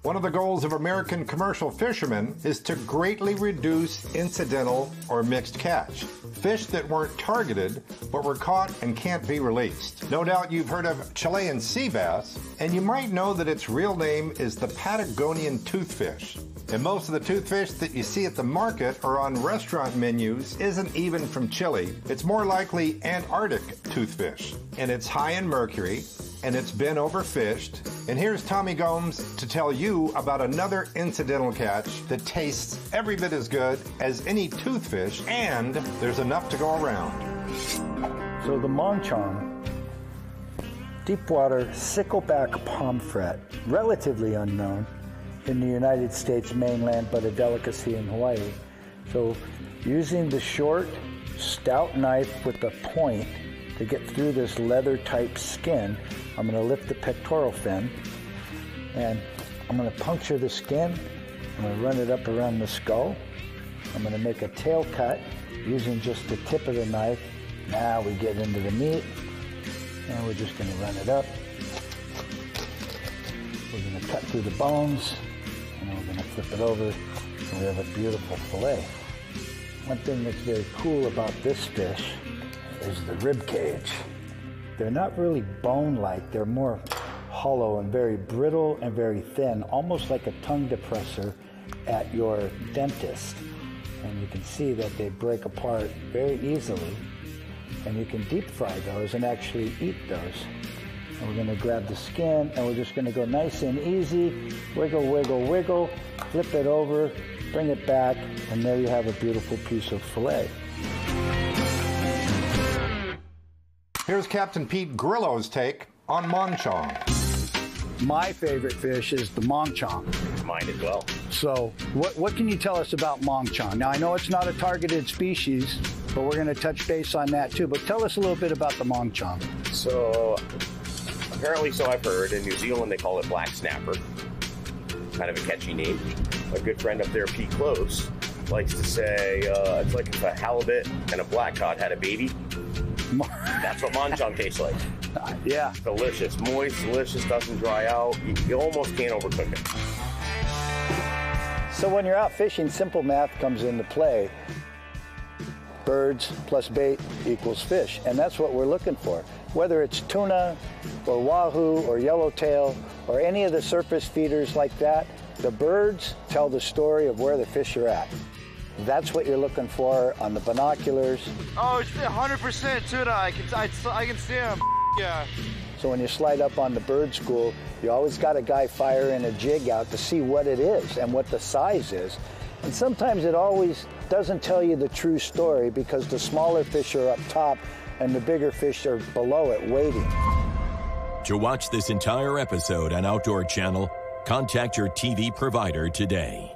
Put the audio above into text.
One of the goals of American commercial fishermen is to greatly reduce incidental or mixed catch. Fish that weren't targeted but were caught and can't be released. No doubt you've heard of Chilean sea bass, and you might know that its real name is the Patagonian toothfish. And most of the toothfish that you see at the market or on restaurant menus isn't even from Chile. It's more likely Antarctic toothfish. And it's high in mercury, and it's been overfished. And here's Tommy Gomes to tell you about another incidental catch that tastes every bit as good as any toothfish, and there's enough to go around. So the Monchong, deepwater sickleback pomfret, relatively unknown in the United States mainland, but a delicacy in Hawaii. So using the short, stout knife with the point to get through this leather-type skin, I'm going to lift the pectoral fin, and I'm going to puncture the skin. I'm going to run it up around the skull. I'm going to make a tail cut using just the tip of the knife. Now we get into the meat, and we're just going to run it up. We're going to cut through the bones, and then we're going to flip it over, and we have a beautiful fillet. One thing that's very cool about this fish is the rib cage. They're not really bone-like, they're more hollow and very brittle and very thin, almost like a tongue depressor at your dentist. And you can see that they break apart very easily, and you can deep fry those and actually eat those. And we're gonna grab the skin, and we're just gonna go nice and easy, wiggle, wiggle, wiggle, flip it over, bring it back, and there you have a beautiful piece of filet. Here's Captain Pete Grillo's take on Monchong. My favorite fish is the Monchong. Mine as well. So what can you tell us about Monchong? Now, I know it's not a targeted species, but we're going to touch base on that too. But tell us a little bit about the Monchong. So apparently, so I've heard, in New Zealand they call it black snapper. Kind of a catchy name. A good friend up there, Pete Close, likes to say it's like if a halibut and a black cod had a baby. That's what Monchong tastes like. Yeah. Delicious. Moist, delicious, doesn't dry out. You almost can't overcook it. So when you're out fishing, simple math comes into play. Birds plus bait equals fish, and that's what we're looking for. Whether it's tuna or wahoo or yellowtail or any of the surface feeders like that, the birds tell the story of where the fish are at. That's what you're looking for on the binoculars. Oh, it's 100% tuna. I can see them. Yeah. So when you slide up on the bird school, you always got a guy firing a jig out to see what it is and what the size is. And sometimes it always doesn't tell you the true story because the smaller fish are up top and the bigger fish are below it waiting. To watch this entire episode on Outdoor Channel, contact your TV provider today.